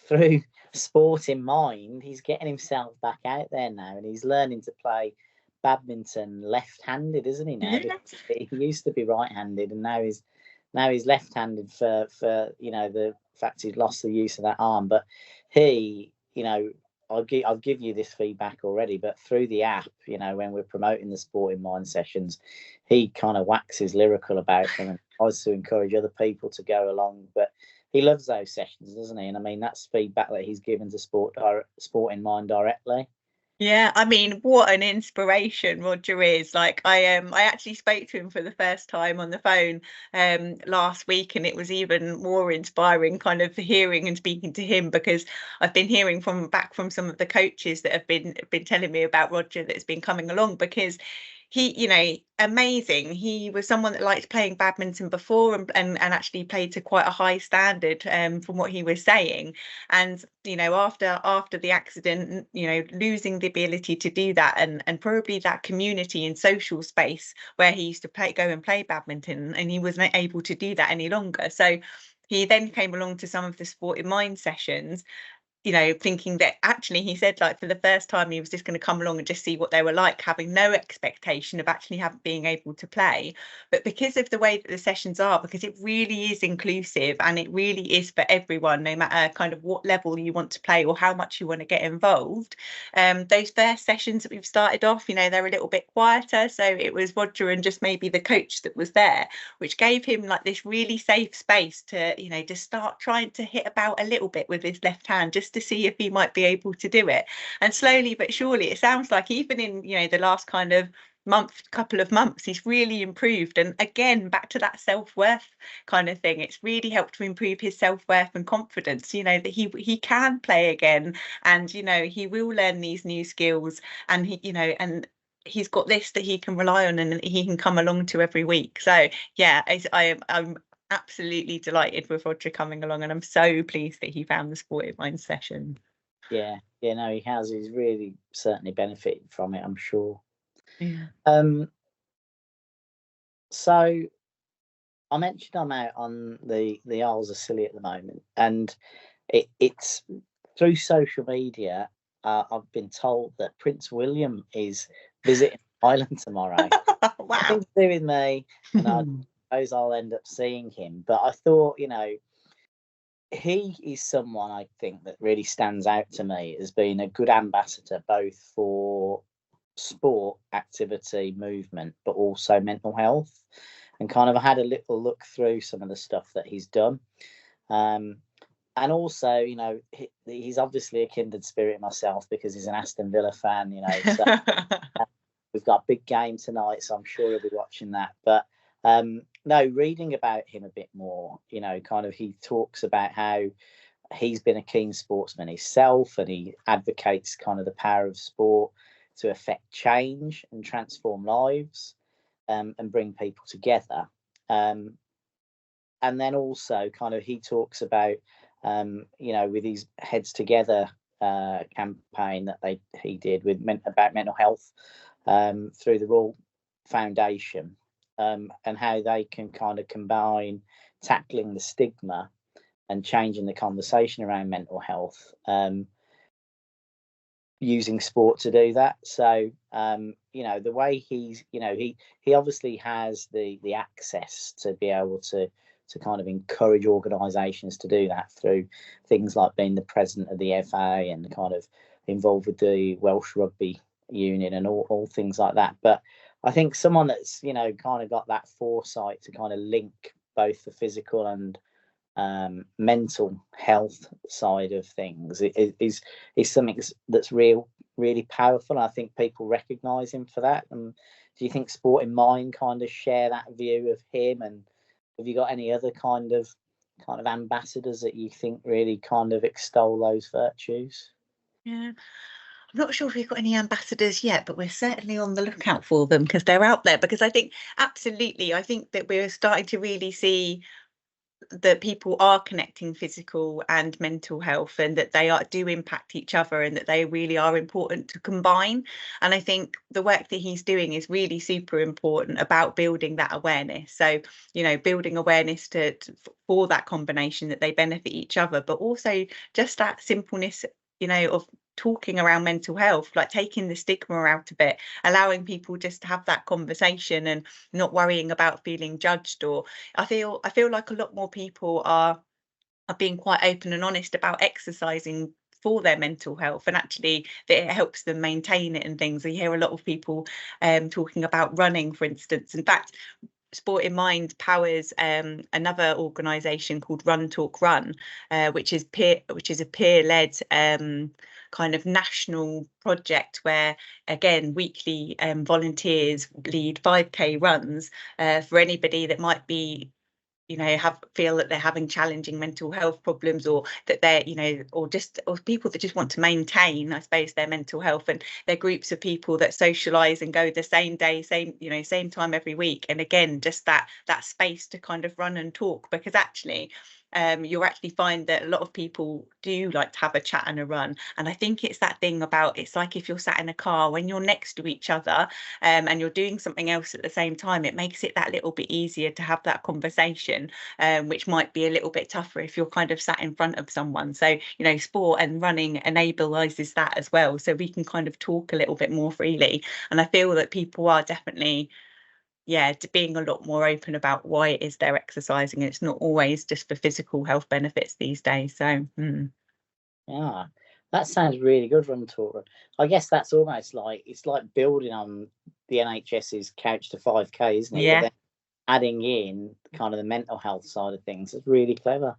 through sport in mind, he's getting himself back out there now, and he's learning to play badminton left-handed, isn't he? Now, Yes. he used to be right-handed, and now he's left-handed for the fact he's lost the use of that arm. But he, I'll give you this feedback already, but through the app, when we're promoting the Sport in Mind sessions, he kind of waxes lyrical about them and tries to encourage other people to go along. But he loves those sessions, doesn't he? And I mean, that's feedback that he's given to Sport in Mind directly. Yeah, I mean, what an inspiration Roger is. Like, I actually spoke to him for the first time on the phone last week, and it was even more inspiring kind of hearing and speaking to him, because I've been hearing back from some of the coaches that have been telling me about Roger that's been coming along, because he, amazing. He was someone that liked playing badminton before, and actually played to quite a high standard from what he was saying. And after the accident, losing the ability to do that, and probably that community and social space where he used to go and play badminton, and he wasn't able to do that any longer. So he then came along to some of the Sport in Mind sessions, thinking that actually, he said, like, for the first time, he was just going to come along and just see what they were like, having no expectation of actually being able to play. But because of the way that the sessions are, because it really is inclusive, and it really is for everyone, no matter kind of what level you want to play or how much you want to get involved. Those first sessions that we've started off, they're a little bit quieter. So it was Roger and just maybe the coach that was there, which gave him like this really safe space to, to start trying to hit about a little bit with his left hand, just to see if he might be able to do it. And slowly but surely, it sounds like even in the last kind of couple of months, he's really improved. And again, back to that self-worth kind of thing, it's really helped to improve his self-worth and confidence, that he can play again, and he will learn these new skills, and and he's got this that he can rely on, and he can come along to every week. So yeah, I'm absolutely delighted with Roger coming along, and I'm so pleased that he found the Sport in Mind session. Yeah, no, he has. He's really certainly benefited from it, I'm sure. Yeah. So I mentioned I'm out on the Isles of Scilly at the moment, and it's through social media. I've been told that Prince William is visiting the island tomorrow. Wow. Nothing to do with me, and I suppose I'll end up seeing him. But I thought, he is someone I think that really stands out to me as being a good ambassador, both for sport, activity, movement, but also mental health. And kind of I had a little look through some of the stuff that he's done. And also, he's obviously a kindred spirit myself, because he's an Aston Villa fan, so we've got a big game tonight, so I'm sure he'll be watching that. But no, reading about him a bit more, kind of he talks about how he's been a keen sportsman himself, and he advocates kind of the power of sport to affect change and transform lives, and bring people together. And then also kind of he talks about, with his Heads Together campaign that he did about mental health through the Royal Foundation, and how they can kind of combine tackling the stigma and changing the conversation around mental health, using sport to do that. So the way he's he obviously has the access to be able to to kind of encourage organisations to do that through things like being the president of the FA and kind of involved with the Welsh Rugby Union and all things like that. But I think someone that's, you know, kind of got that foresight to kind of link both the physical and mental health side of things is something that's really powerful. And I think people recognise him for that. And do you think Sport in Mind kind of share that view of him? And have you got any other kind of ambassadors that you think really kind of extol those virtues? Yeah. I'm not sure if we've got any ambassadors yet, but we're certainly on the lookout for them because they're out there. Because I think absolutely, I think that we're starting to really see that people are connecting physical and mental health, and that they do impact each other, and that they really are important to combine. And I think the work that he's doing is really super important about building that awareness. So, you know, building awareness for that combination, that they benefit each other, but also just that simpleness, you know, of talking around mental health, like taking the stigma out of it, allowing people just to have that conversation and not worrying about feeling judged. Or I feel like a lot more people are being quite open and honest about exercising for their mental health, and actually that it helps them maintain it and things. I hear a lot of people talking about running, for instance. In fact, Sport in Mind powers another organisation called Run Talk Run, which is a peer-led kind of national project where, again, weekly volunteers lead 5K runs for anybody that might be, you know, feel that they're having challenging mental health problems, or that they're, you know, or people that just want to maintain, I suppose, their mental health. And they're groups of people that socialize and go the same day, same time every week. And again, just that space to kind of run and talk, because actually you'll actually find that a lot of people do like to have a chat and a run. And I think it's that thing about, it's like if you're sat in a car, when you're next to each other and you're doing something else at the same time, it makes it that little bit easier to have that conversation, which might be a little bit tougher if you're kind of sat in front of someone. So, you know, sport and running enables that as well, so we can kind of talk a little bit more freely. And I feel that people are definitely, being a lot more open about why it is they're exercising. It's not always just for physical health benefits these days. So Yeah, that sounds really good, Run Talk Run. I guess that's almost like, it's like building on the NHS's Couch to 5K, isn't it? yeah. But then adding in kind of the mental health side of things is really clever.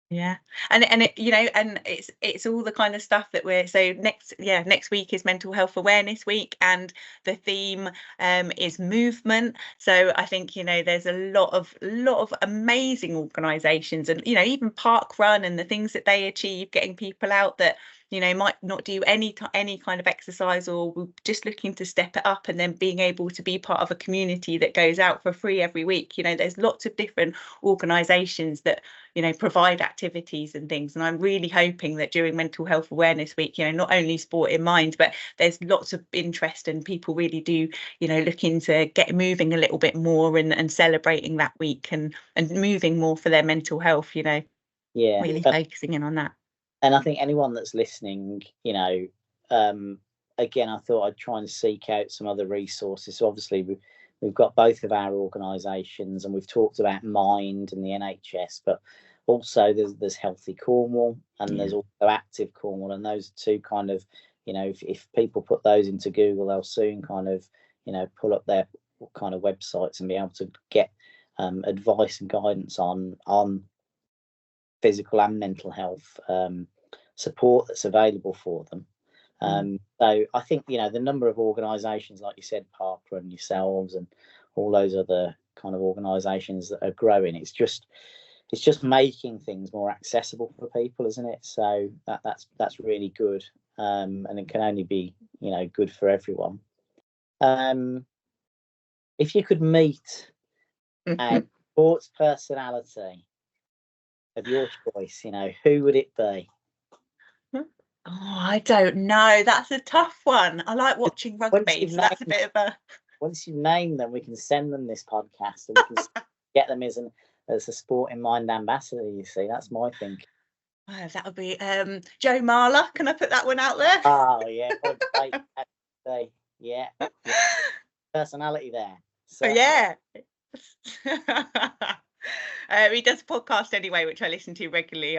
Yeah, and it, you know, and it's all the kind of stuff that we're, so next week is Mental Health Awareness Week, and the theme is movement. So I think, you know, there's a lot of amazing organisations, and, you know, even Park Run and the things that they achieve, getting people out that, you know, might not do any kind of exercise, or just looking to step it up, and then being able to be part of a community that goes out for free every week. You know, there's lots of different organisations that, you know, provide activities and things. And I'm really hoping that during Mental Health Awareness Week, you know, not only Sport in Mind, but there's lots of interest, and people really do, you know, looking to get moving a little bit more, and celebrating that week, and moving more for their mental health, you know, really focusing in on that. And I think anyone that's listening, you know, again, I thought I'd try and seek out some other resources. So obviously we've got both of our organisations, and we've talked about Mind and the NHS, but also there's Healthy Cornwall, and there's also Active Cornwall, and those two kind of, you know, if people put those into Google, they'll soon kind of, you know, pull up their kind of websites and be able to get advice and guidance on physical and mental health support that's available for them. So I think, you know, the number of organisations, like you said, Parker and yourselves and all those other kind of organisations that are growing, it's just making things more accessible for people, isn't it? So that's really good, and it can only be, you know, good for everyone. If you could meet a sports personality of your choice, you know, who would it be? Oh, I don't know. That's a tough one. I like watching rugby, so that's a bit of a... Once you name them, we can send them this podcast, and we can get them as a Sport in Mind ambassador. You see, that's my thinking. Oh, that would be Joe Marler. Can I put that one out there? Oh yeah, yeah, personality there. So, yeah. He does a podcast anyway, which I listen to regularly.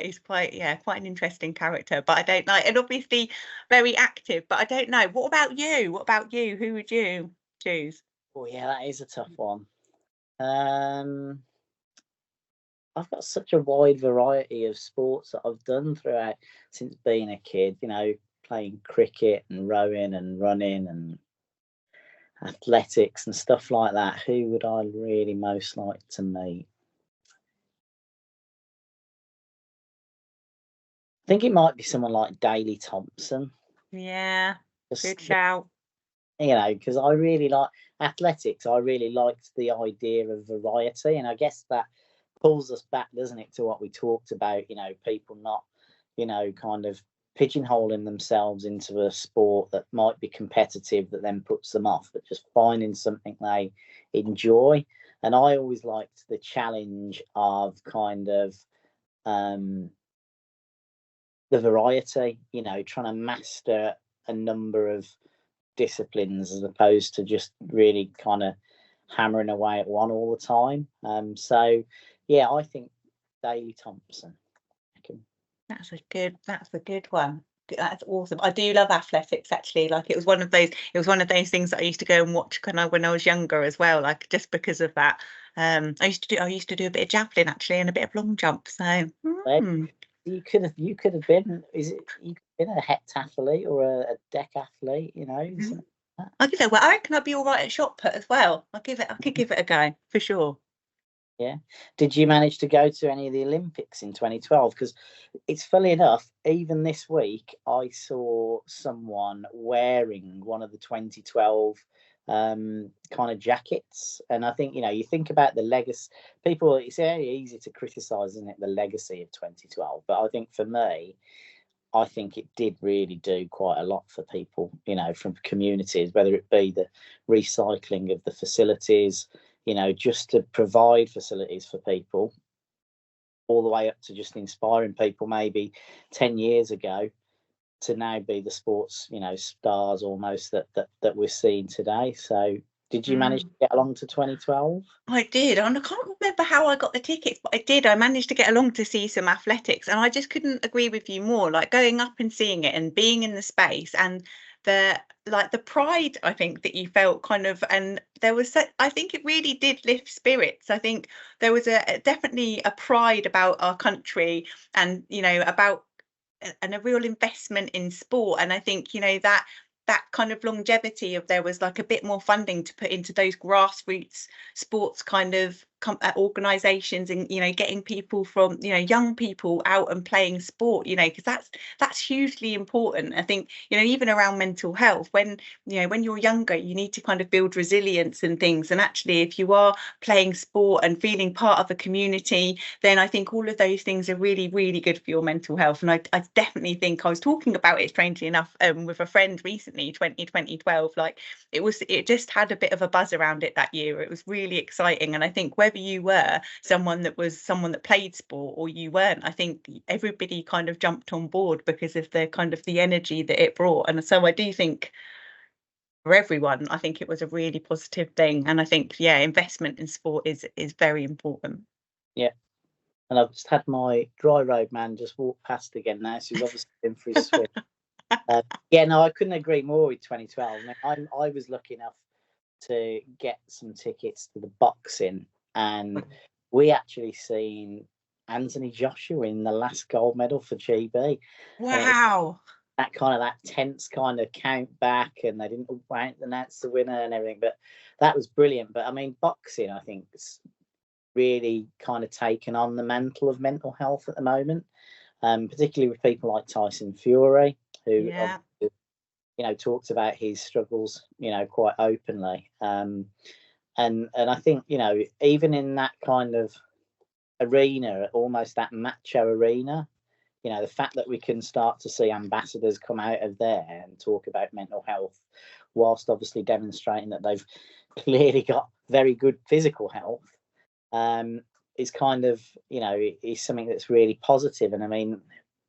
He's quite an interesting character, but I don't know. And obviously very active, but I don't know. What about you? Who would you choose? Oh yeah, that is a tough one. I've got such a wide variety of sports that I've done throughout since being a kid. Playing cricket and rowing and running and athletics and stuff like that. Who would I really most like to meet? I think it might be someone like Daley Thompson. Yeah, Just, good shout. because I really like athletics. I really liked the idea of variety, and I guess that pulls us back, doesn't it, to what we talked about? People not, kind of pigeonholing themselves into a sport that might be competitive that then puts them off, but just finding something they enjoy. And I always liked the challenge of kind of the variety, trying to master a number of disciplines as opposed to just really kind of hammering away at one all the time. So yeah, I think Daley Thompson. That's a good one. That's awesome. I do love athletics actually. Like it was one of those things that I used to go and watch kind of when I was younger as well, like just because of that. I used to do a bit of javelin actually and a bit of long jump. So you could have been, you could have been a heptathlete or a decathlete, I reckon I'd be all right at shot put as well. I could give it a go for sure. Yeah. Did you manage to go to any of the Olympics in 2012? Because it's funny enough, even this week, I saw someone wearing one of the 2012 kind of jackets. And I think, you think about the legacy. People, it's very easy to criticise, isn't it, the legacy of 2012. But I think for me, I think it did really do quite a lot for people, from communities, whether it be the recycling of the facilities, just to provide facilities for people, all the way up to just inspiring people maybe 10 years ago to now be the sports, stars almost that we're seeing today. So did you manage to get along to 2012? I did. And I can't remember how I got the tickets, but I did. I managed to get along to see some athletics, and I just couldn't agree with you more. Like going up and seeing it and being in the space and the pride I think that you felt kind of, and there was I think it really did lift spirits. I think there was definitely a pride about our country and about and a real investment in sport. And I think that kind of longevity of there was like a bit more funding to put into those grassroots sports kind of organizations, and getting people from young people out and playing sport, because that's hugely important. I think even around mental health, when when you're younger, you need to kind of build resilience and things, and actually if you are playing sport and feeling part of a community, then I think all of those things are really, really good for your mental health. And I definitely think, I was talking about it strangely enough with a friend recently, 2012, like it just had a bit of a buzz around it that year. It was really exciting. And I think whether you were someone that played sport or you weren't, I think everybody kind of jumped on board because of the kind of the energy that it brought. And so I do think for everyone, I think it was a really positive thing. And I think investment in sport is very important. Yeah. And I've just had my dry road man just walk past again now, so he's obviously been for his swim. I couldn't agree more with 2012. I was lucky enough to get some tickets to the boxing, and we actually seen Anthony Joshua in the last gold medal for GB. Wow. That tense kind of count back, and they didn't announce the winner and everything, but that was brilliant. But I mean, boxing, I think, is really kind of taken on the mantle of mental health at the moment, particularly with people like Tyson Fury, who talks about his struggles, quite openly. And I think, even in that kind of arena, almost that macho arena, the fact that we can start to see ambassadors come out of there and talk about mental health, whilst obviously demonstrating that they've clearly got very good physical health, is kind of, is something that's really positive. And I mean,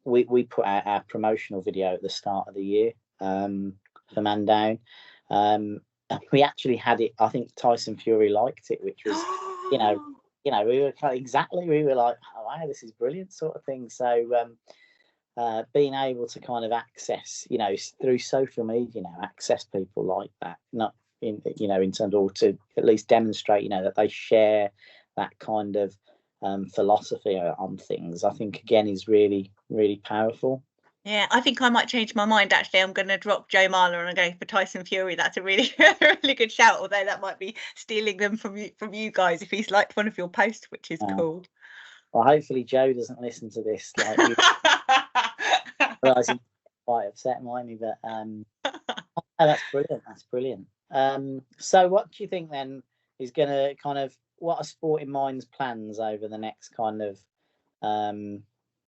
we put out our promotional video at the start of the year for Man Down. We actually had it, I think Tyson Fury liked it, which was, you know, we were like, oh, wow, this is brilliant sort of thing. So being able to kind of access, you know, through social media now, access people like that, not in, you know, in terms of, to at least demonstrate, you know, that they share that kind of philosophy on things, I think again is really, really powerful. Yeah, I think I might change my mind. Actually, I'm going to drop Joe Marler and go for Tyson Fury. That's a really, really good shout. Although that might be stealing them from you guys if he's liked one of your posts, which is cool. Well, hopefully Joe doesn't listen to this. Like, realising quite upset, might be, but oh, that's brilliant. That's brilliant. So, what do you think then is going to kind of, what are Sporting Minds' plans over the next kind of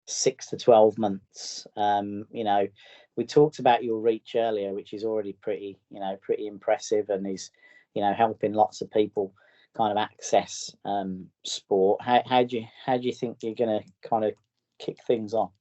6 to 12 months? You know, we talked about your reach earlier, which is already pretty, you know, pretty impressive, and is, you know, helping lots of people kind of access sport. How do you think you're going to kind of kick things off?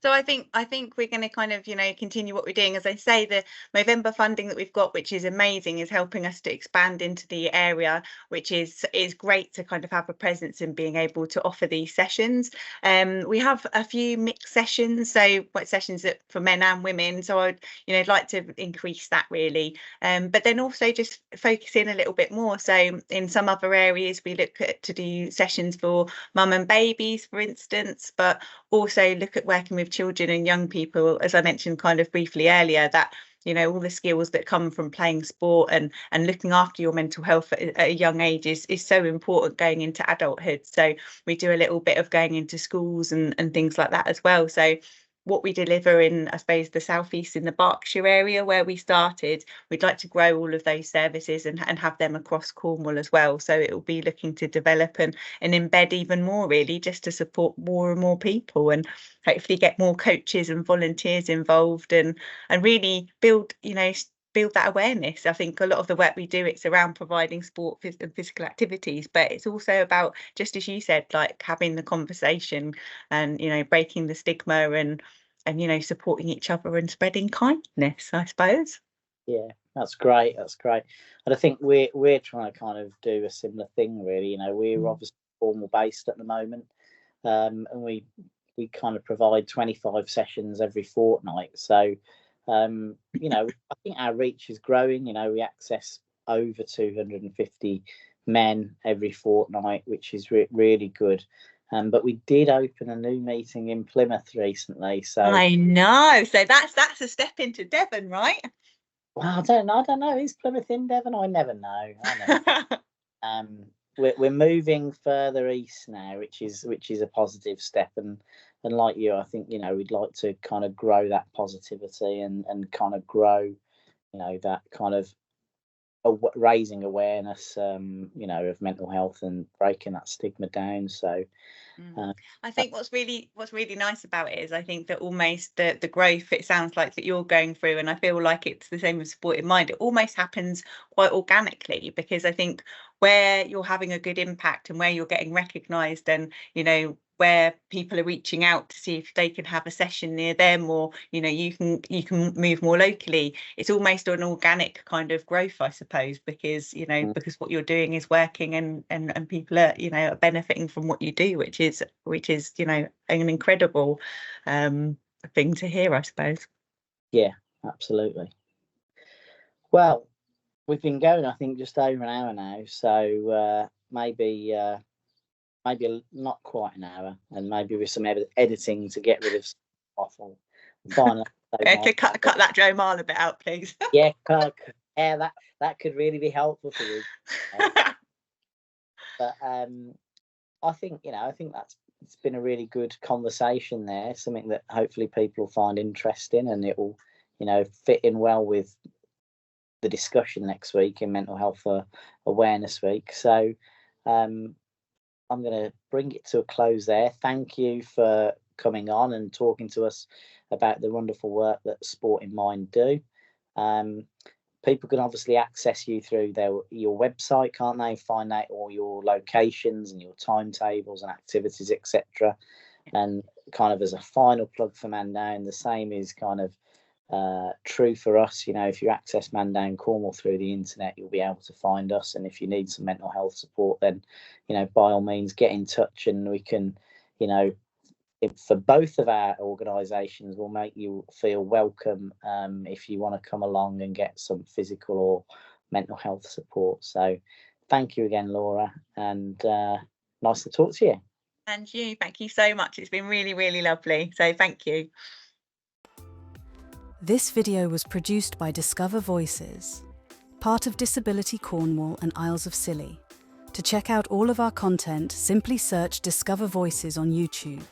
So I think we're going to kind of, you know, continue what we're doing. As I say, the Movember funding that we've got, which is amazing, is helping us to expand into the area, which is great to kind of have a presence and being able to offer these sessions. We have a few mixed sessions, so sessions that for men and women. So I'd, you know, like to increase that really. But then also just focus in a little bit more. So in some other areas, we look at to do sessions for mum and babies, for instance, but also look at working with children and young people, as I mentioned kind of briefly earlier, that, you know, all the skills that come from playing sport and looking after your mental health at a young age is so important going into adulthood. So we do a little bit of going into schools and things like that as well. So what we deliver in, I suppose, the southeast in the Berkshire area where we started, we'd like to grow all of those services and have them across Cornwall as well. So it will be looking to develop and embed even more, really, just to support more and more people, and hopefully get more coaches and volunteers involved, and really build, you know, build that awareness. I think a lot of the work we do, it's around providing sport and physical activities, but it's also about, just as you said, like having the conversation and, you know, breaking the stigma and you know, supporting each other and spreading kindness, I suppose. Yeah, that's great. That's great. And I think we're trying to kind of do a similar thing, really. You know, we're obviously Cornwall based at the moment, and we kind of provide 25 sessions every fortnight. So, you know, I think our reach is growing. You know, we access over 250 men every fortnight, which is really good. But we did open a new meeting in Plymouth recently. So I know. So that's a step into Devon, right? Well, I don't know. Is Plymouth in Devon? I never know. We're moving further east now, which is a positive step. And like you, I think, you know, we'd like to kind of grow that positivity and kind of grow, you know, that kind of raising awareness, you know, of mental health and breaking that stigma down. So I think what's really nice about it is, I think that almost the growth it sounds like that you're going through, and I feel like it's the same with Sport in Mind, it almost happens quite organically, because I think where you're having a good impact and where you're getting recognised, and, you know, where people are reaching out to see if they can have a session near them, or, you know, you can move more locally, it's almost an organic kind of growth, I suppose, because, you know, because what you're doing is working, and people are, you know, are benefiting from what you do, which is, you know, an incredible thing to hear, I suppose. Yeah, absolutely. Well, we've been going, I think, just over an hour now, so maybe not quite an hour, and maybe with some editing to get rid of awful. Final. cut that Joe Marler bit out, please. Yeah, that could really be helpful for you. But I think, you know, I think it's been a really good conversation there. Something that hopefully people will find interesting, and it will, you know, fit in well with the discussion next week in Mental Health Awareness Week. So I'm going to bring it to a close there. Thank you for coming on and talking to us about the wonderful work that Sport in Mind do. People can obviously access you through your website, can't they? Find out all your locations and your timetables and activities, etc. And kind of as a final plug for Mandown, the same is kind of true for us. If you access Man Down Cornwall through the internet, you'll be able to find us. And if you need some mental health support, then, by all means, get in touch, and we can, for both of our organisations, we'll make you feel welcome if you want to come along and get some physical or mental health support. So thank you again, Laura, and nice to talk to you. And you, thank you so much. It's been really, really lovely. So thank you. This video was produced by Discover Voices, part of Disability Cornwall and Isles of Scilly. To check out all of our content, simply search Discover Voices on YouTube.